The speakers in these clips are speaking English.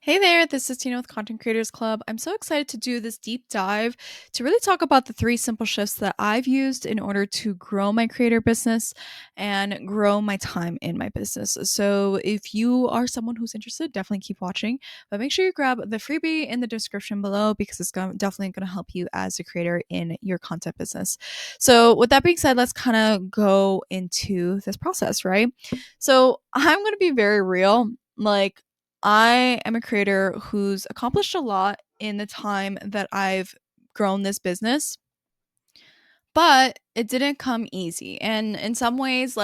Hey there, this is Tina with Content Creators Club. I'm so excited to do this deep dive to really talk about the three simple shifts that I've used in order to grow my creator business and grow my time in my business. So, if you are someone who's interested, definitely keep watching, but make sure you grab the freebie in the description below because definitely going to help you as a creator in your content business. So, with that being said, let's kind of go into this process, right? So, I'm going to be very real. I am a creator who's accomplished a lot in the time that I've grown this business, but it didn't come easy. And in some ways,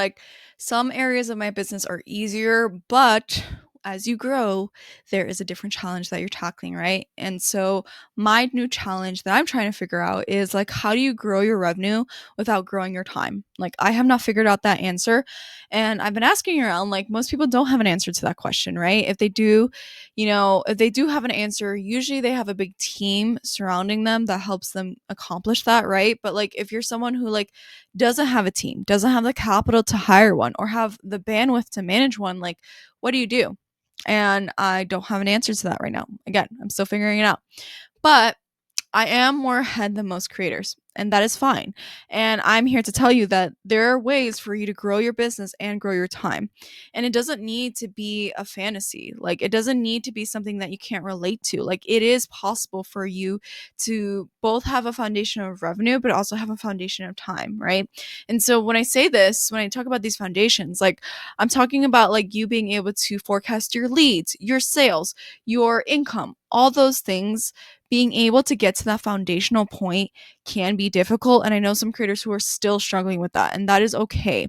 some areas of my business are easier, but as you grow, there is a different challenge that you're tackling, right? And so, my new challenge that I'm trying to figure out is how do you grow your revenue without growing your time? I have not figured out that answer. And I've been asking around, most people don't have an answer to that question, right? If they do, if they do have an answer, usually they have a big team surrounding them that helps them accomplish that, right? But if you're someone who doesn't have a team, doesn't have the capital to hire one or have the bandwidth to manage one, what do you do? And I don't have an answer to that right now. Again, I'm still figuring it out. But I am more ahead than most creators, and that is fine. And I'm here to tell you that there are ways for you to grow your business and grow your time. And it doesn't need to be a fantasy. It doesn't need to be something that you can't relate to. It is possible for you to both have a foundation of revenue, but also have a foundation of time, right? And so when I say this, when I talk about these foundations, I'm talking about you being able to forecast your leads, your sales, your income, all those things. Being able to get to that foundational point can be difficult. And I know some creators who are still struggling with that, and that is okay.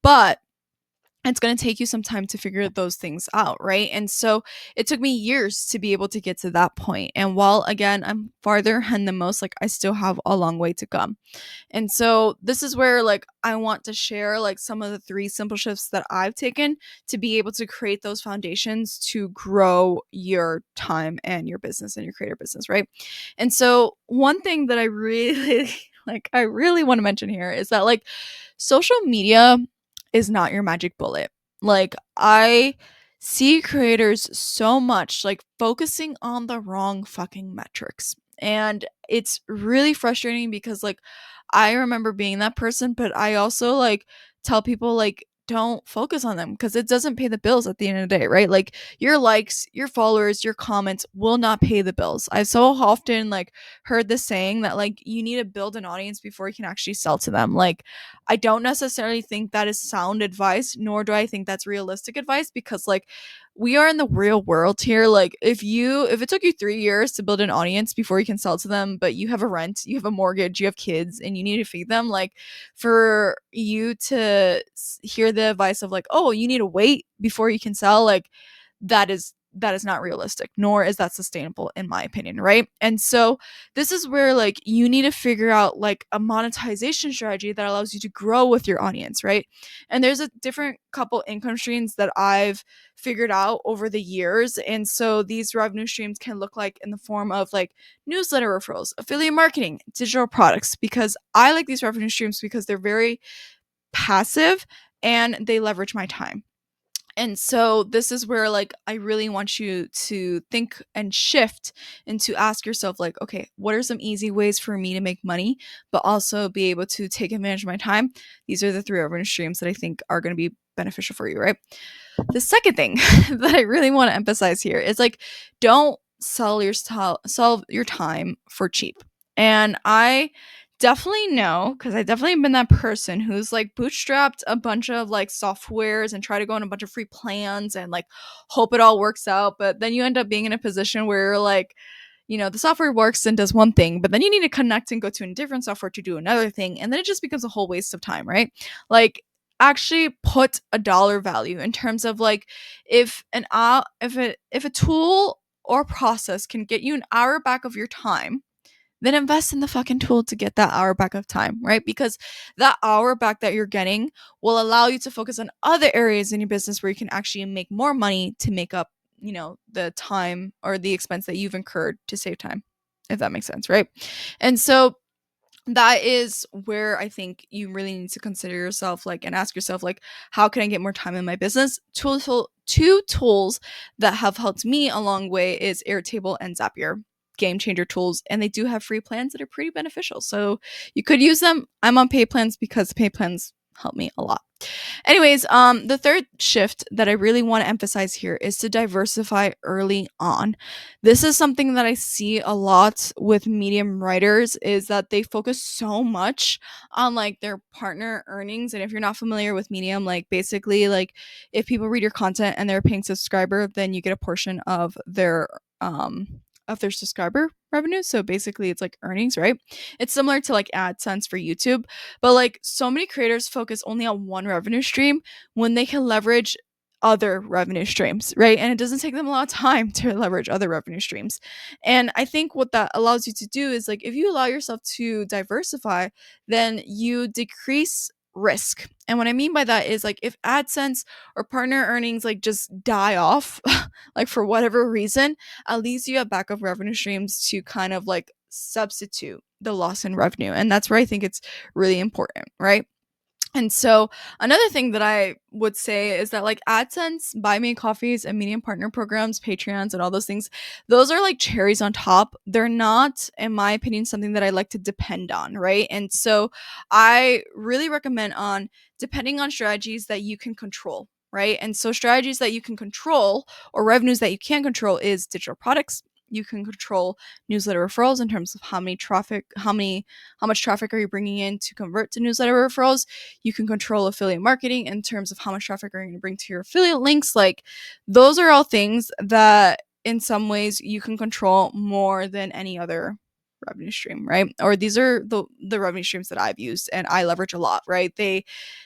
But it's going to take you some time to figure those things out, right? And so it took me years to be able to get to that point. And while again, I'm farther ahead than most, I still have a long way to come. And so this is where I want to share some of the three simple shifts that I've taken to be able to create those foundations to grow your time and your business and your creator business, right? And so one thing that I really I really want to mention here is that social media is not your magic bullet. I see creators so much focusing on the wrong fucking metrics. And it's really frustrating because I remember being that person, but I also tell people don't focus on them because it doesn't pay the bills at the end of the day, right? Your likes, your followers, your comments will not pay the bills. I've so often heard this saying that you need to build an audience before you can actually sell to them. I don't necessarily think that is sound advice, nor do I think that's realistic advice because we are in the real world here. If it took you 3 years to build an audience before you can sell to them, but you have a rent, you have a mortgage, you have kids, and you need to feed them, for you to hear the advice of oh, you need to wait before you can sell, that is not realistic, nor is that sustainable in my opinion, right? And so this is where you need to figure out a monetization strategy that allows you to grow with your audience, right? And there's a different couple income streams that I've figured out over the years. And so these revenue streams can look like in the form of newsletter referrals, affiliate marketing, digital products, because I like these revenue streams because they're very passive and they leverage my time. And so this is where I really want you to think and shift and to ask yourself okay, what are some easy ways for me to make money but also be able to take advantage of my time? These are the three revenue streams that I think are going to be beneficial for you, right? The second thing that I really want to emphasize here is don't sell your time for cheap. And I definitely know, because I definitely been that person who's bootstrapped a bunch of softwares and try to go on a bunch of free plans and hope it all works out, but then you end up being in a position where you're the software works and does one thing, but then you need to connect and go to a different software to do another thing, and then it just becomes a whole waste of time, right? Actually put a dollar value in terms of if a tool or process can get you an hour back of your time, then invest in the fucking tool to get that hour back of time, right? Because that hour back that you're getting will allow you to focus on other areas in your business where you can actually make more money to make up, the time or the expense that you've incurred to save time, if that makes sense, right? And so that is where I think you really need to consider yourself, like, and ask yourself, like, how can I get more time in my business? Two tools that have helped me a long way is Airtable and Zapier, game changer tools, and they do have free plans that are pretty beneficial. So you could use them. I'm on pay plans because pay plans help me a lot. Anyways, the third shift that I really want to emphasize here is to diversify early on. This is something that I see a lot with Medium writers is that they focus so much on like their partner earnings. And if you're not familiar with Medium, like basically like if people read your content and they're a paying subscriber, then you get a portion of their subscriber revenue. So basically it's like earnings, right? It's similar to like AdSense for YouTube, but like so many creators focus only on one revenue stream when they can leverage other revenue streams, right? And it doesn't take them a lot of time to leverage other revenue streams. And I think what that allows you to do is like if you allow yourself to diversify, then you decrease risk. And what I mean by that is like if AdSense or partner earnings like just die off, like for whatever reason, at least you have backup revenue streams to kind of like substitute the loss in revenue. And that's where I think it's really important, right? And so another thing that I would say is that like AdSense, Buy Me Coffees, and Medium Partner Programs, Patreons, and all those things, those are like cherries on top. They're not, in my opinion, something that I like to depend on, right? And so I really recommend on depending on strategies that you can control, right? And so strategies that you can control or revenues that you can control is digital products. You can control newsletter referrals in terms of how much traffic are you bringing in to convert to newsletter referrals. You can control affiliate marketing in terms of how much traffic are you going to bring to your affiliate links. Like those are all things that in some ways you can control more than any other revenue stream, right? Or these are the revenue streams that I've used and I leverage a lot, right? They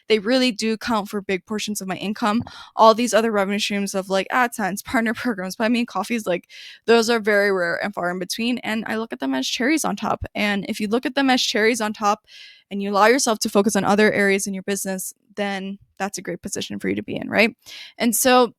really do count for big portions of my income. All these other revenue streams of like AdSense, partner programs, Buy Me Coffees, like those are very rare and far in between. And I look at them as cherries on top. And if you look at them as cherries on top and you allow yourself to focus on other areas in your business, then that's a great position for you to be in, right? And so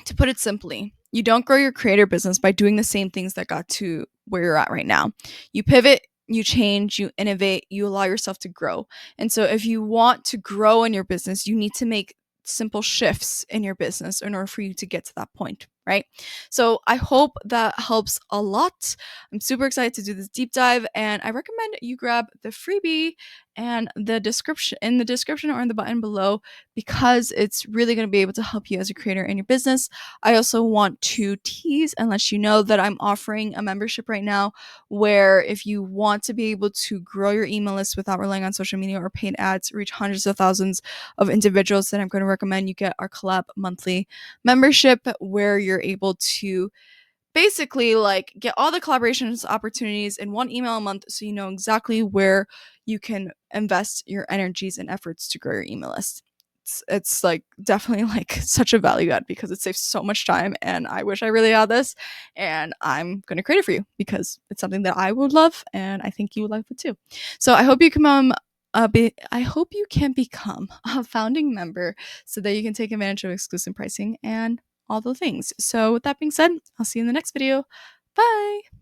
to put it simply, you don't grow your creator business by doing the same things that got to where you're at right now. You pivot, you change, you innovate, you allow yourself to grow. And so if you want to grow in your business, you need to make simple shifts in your business in order for you to get to that point, right? So I hope that helps a lot. I'm super excited to do this deep dive and I recommend you grab the freebie and the description or in the button below because it's really going to be able to help you as a creator in your business. I also want to tease and let you know that I'm offering a membership right now where if you want to be able to grow your email list without relying on social media or paid ads, reach hundreds of thousands of individuals, then I'm going to recommend you get our Collab monthly membership where you're able to basically like get all the collaborations opportunities in one email a month so you know exactly where you can invest your energies and efforts to grow your email list. It's like definitely like such a value add because it saves so much time and I wish I really had this and I'm going to create it for you because it's something that I would love and I think you would love it too. So I hope you I hope you can become a founding member so that you can take advantage of exclusive pricing and all the things. So with that being said, I'll see you in the next video. Bye.